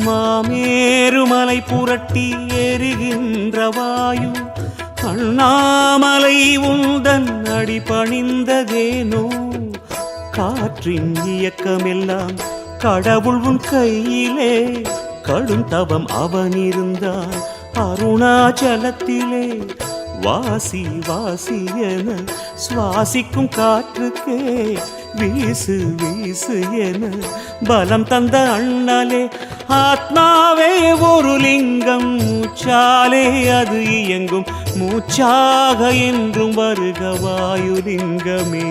மாமேருமலை புரட்டி எரிகின்ற வாயு அண்ணாமலை உந்தன் அடி பணிந்ததேனோ காற்றின் இயக்கமெல்லாம் கடவுள் உன் கையிலே கடும் தவம் அவன் இருந்தான் அருணாச்சலத்திலே வாசி வாசி என சுவாசிக்கும் காற்றுக்கே வீசு வீசு என பலம் தந்த அண்ணலே ஆத்மாவே ஒரு லிங்கம் மூச்சாலே அது இயங்கும் மூச்சாக என்றும் வருக வாயுலிங்கமே